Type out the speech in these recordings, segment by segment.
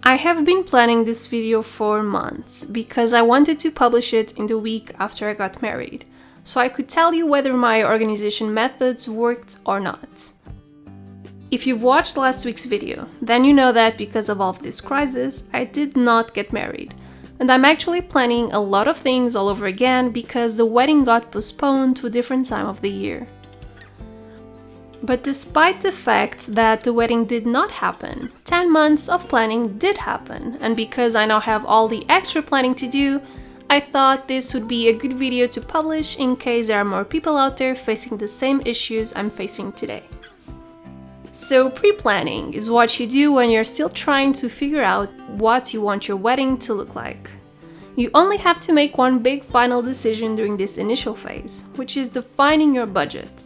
I have been planning this video for months because I wanted to publish it in the week after I got married, so I could tell you whether my organization methods worked or not. If you've watched last week's video, then you know that because of all of this crisis, I did not get married. And I'm actually planning a lot of things all over again because the wedding got postponed to a different time of the year. But despite the fact that the wedding did not happen, 10 months of planning did happen, and because I now have all the extra planning to do, I thought this would be a good video to publish in case there are more people out there facing the same issues I'm facing today. So pre-planning is what you do when you're still trying to figure out what you want your wedding to look like. You only have to make one big final decision during this initial phase, which is defining your budget.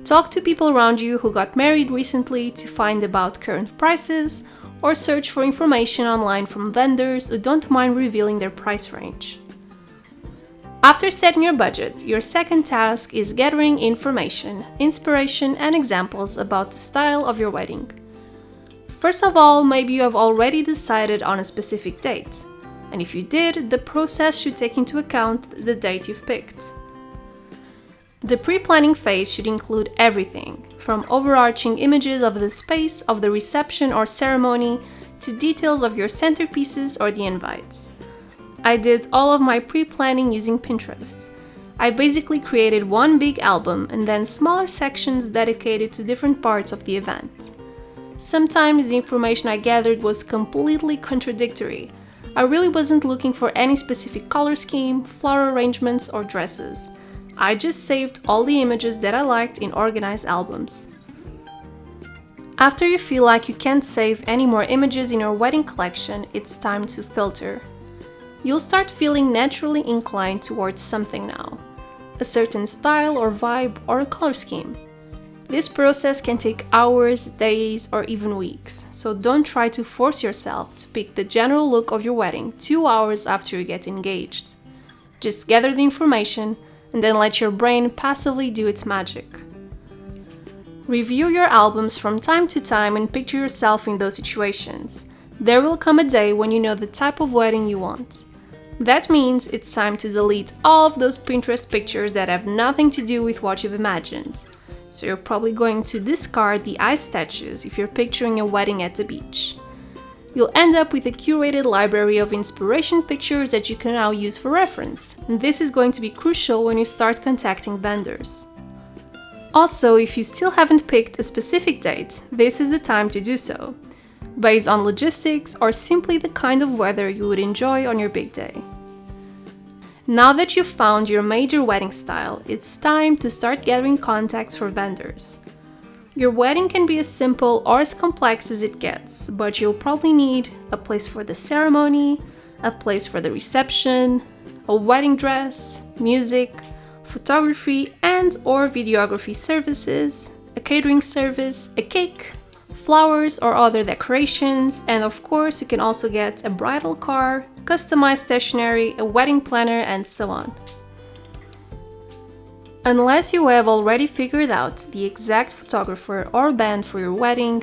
Talk to people around you who got married recently to find about current prices, or search for information online from vendors who don't mind revealing their price range. After setting your budget, your second task is gathering information, inspiration, and examples about the style of your wedding. First of all, maybe you have already decided on a specific date, and if you did, the process should take into account the date you've picked. The pre-planning phase should include everything, from overarching images of the space of the reception or ceremony to details of your centerpieces or the invites. I did all of my pre-planning using Pinterest. I basically created one big album and then smaller sections dedicated to different parts of the event. Sometimes the information I gathered was completely contradictory. I really wasn't looking for any specific color scheme, flower arrangements, or dresses. I just saved all the images that I liked in organized albums. After you feel like you can't save any more images in your wedding collection, it's time to filter. You'll start feeling naturally inclined towards something now, a certain style or vibe or a color scheme. This process can take hours, days, or even weeks, so don't try to force yourself to pick the general look of your wedding 2 hours after you get engaged. Just gather the information and then let your brain passively do its magic. Review your albums from time to time and picture yourself in those situations. There will come a day when you know the type of wedding you want. That means it's time to delete all of those Pinterest pictures that have nothing to do with what you've imagined. So you're probably going to discard the ice statues if you're picturing a wedding at the beach. You'll end up with a curated library of inspiration pictures that you can now use for reference, and this is going to be crucial when you start contacting vendors. Also, if you still haven't picked a specific date, this is the time to do so, based on logistics or simply the kind of weather you would enjoy on your big day. Now that you've found your major wedding style, it's time to start gathering contacts for vendors. Your wedding can be as simple or as complex as it gets, but you'll probably need a place for the ceremony, a place for the reception, a wedding dress, music, photography and/or videography services, a catering service, a cake, flowers or other decorations, and of course you can also get a bridal car, customized stationery, a wedding planner, and so on. Unless you have already figured out the exact photographer or band for your wedding,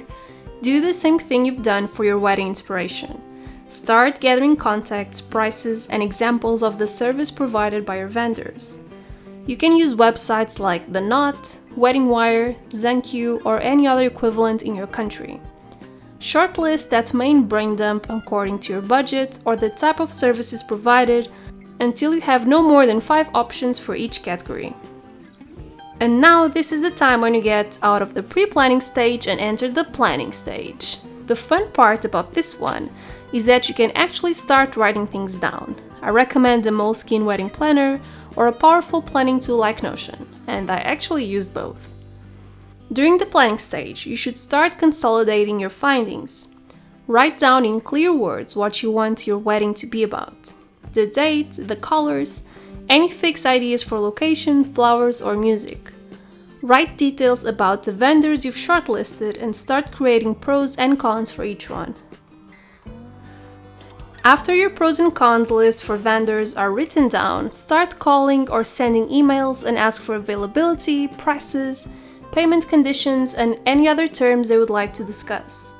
do the same thing you've done for your wedding inspiration. Start gathering contacts, prices, and examples of the service provided by your vendors. You can use websites like The Knot, Wedding Wire, ZenQ, or any other equivalent in your country. Shortlist that main brain dump according to your budget or the type of services provided until you have no more than 5 options for each category. And now this is the time when you get out of the pre-planning stage and enter the planning stage. The fun part about this one is that you can actually start writing things down. I recommend a Moleskine wedding planner or a powerful planning tool like Notion, and I actually use both. During the planning stage, you should start consolidating your findings. Write down in clear words what you want your wedding to be about. The date, the colors, any fixed ideas for location, flowers, or music. Write details about the vendors you've shortlisted and start creating pros and cons for each one. After your pros and cons list for vendors are written down, start calling or sending emails and ask for availability, prices, payment conditions, and any other terms they would like to discuss.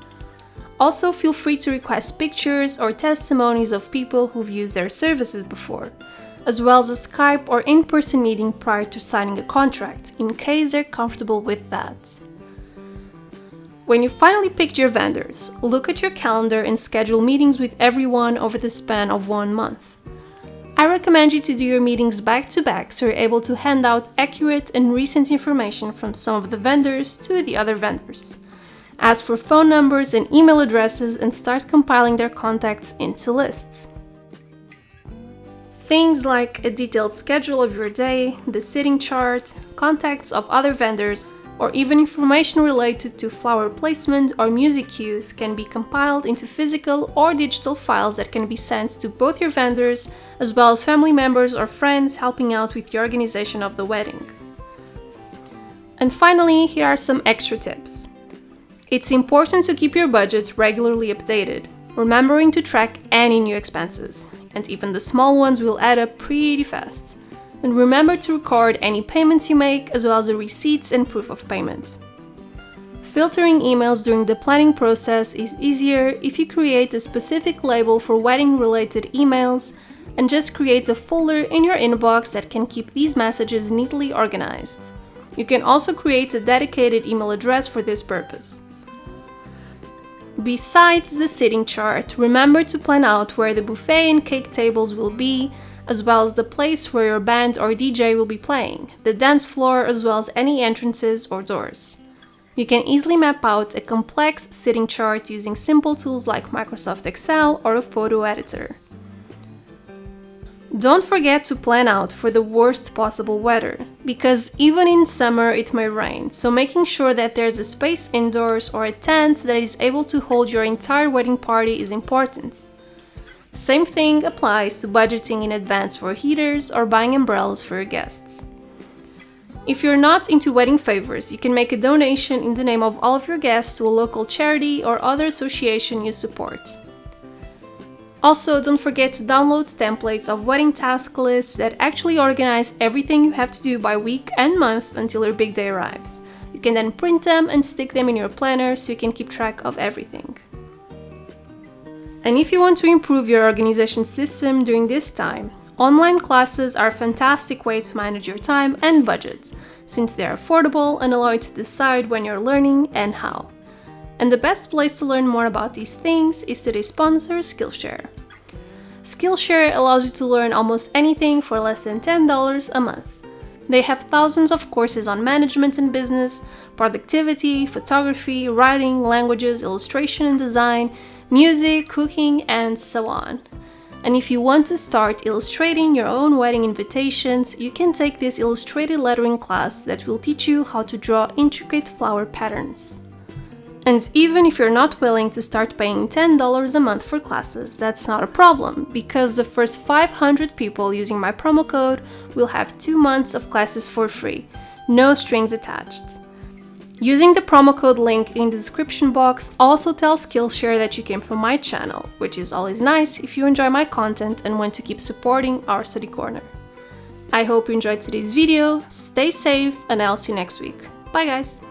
Also, feel free to request pictures or testimonies of people who've used their services before, as well as a Skype or in-person meeting prior to signing a contract, in case they're comfortable with that. When you finally picked your vendors, look at your calendar and schedule meetings with everyone over the span of 1 month. I recommend you to do your meetings back to back so you're able to hand out accurate and recent information from some of the vendors to the other vendors. Ask for phone numbers and email addresses and start compiling their contacts into lists. Things like a detailed schedule of your day, the seating chart, contacts of other vendors, or even information related to flower placement or music cues can be compiled into physical or digital files that can be sent to both your vendors as well as family members or friends helping out with the organization of the wedding. And finally, here are some extra tips. It's important to keep your budget regularly updated, remembering to track any new expenses, and even the small ones will add up pretty fast. And remember to record any payments you make as well as the receipts and proof of payment. Filtering emails during the planning process is easier if you create a specific label for wedding-related emails and just create a folder in your inbox that can keep these messages neatly organized. You can also create a dedicated email address for this purpose. Besides the seating chart, remember to plan out where the buffet and cake tables will be, as well as the place where your band or DJ will be playing, the dance floor, as well as any entrances or doors. You can easily map out a complex seating chart using simple tools like Microsoft Excel or a photo editor. Don't forget to plan out for the worst possible weather, because even in summer it may rain, so making sure that there's a space indoors or a tent that is able to hold your entire wedding party is important. Same thing applies to budgeting in advance for heaters or buying umbrellas for your guests. If you're not into wedding favors, you can make a donation in the name of all of your guests to a local charity or other association you support. Also, don't forget to download templates of wedding task lists that actually organize everything you have to do by week and month until your big day arrives. You can then print them and stick them in your planner so you can keep track of everything. And if you want to improve your organization system during this time, online classes are a fantastic way to manage your time and budget, since they are affordable and allow you to decide when you're learning and how. And the best place to learn more about these things is today's sponsor, Skillshare. Skillshare allows you to learn almost anything for less than $10 a month. They have thousands of courses on management and business, productivity, photography, writing, languages, illustration and design, music, cooking, and so on. And if you want to start illustrating your own wedding invitations, you can take this illustrated lettering class that will teach you how to draw intricate flower patterns. And even if you're not willing to start paying $10 a month for classes, that's not a problem, because the first 500 people using my promo code will have 2 months of classes for free, no strings attached. Using the promo code link in the description box also tells Skillshare that you came from my channel, which is always nice if you enjoy my content and want to keep supporting our study corner. I hope you enjoyed today's video, stay safe, and I'll see you next week. Bye guys!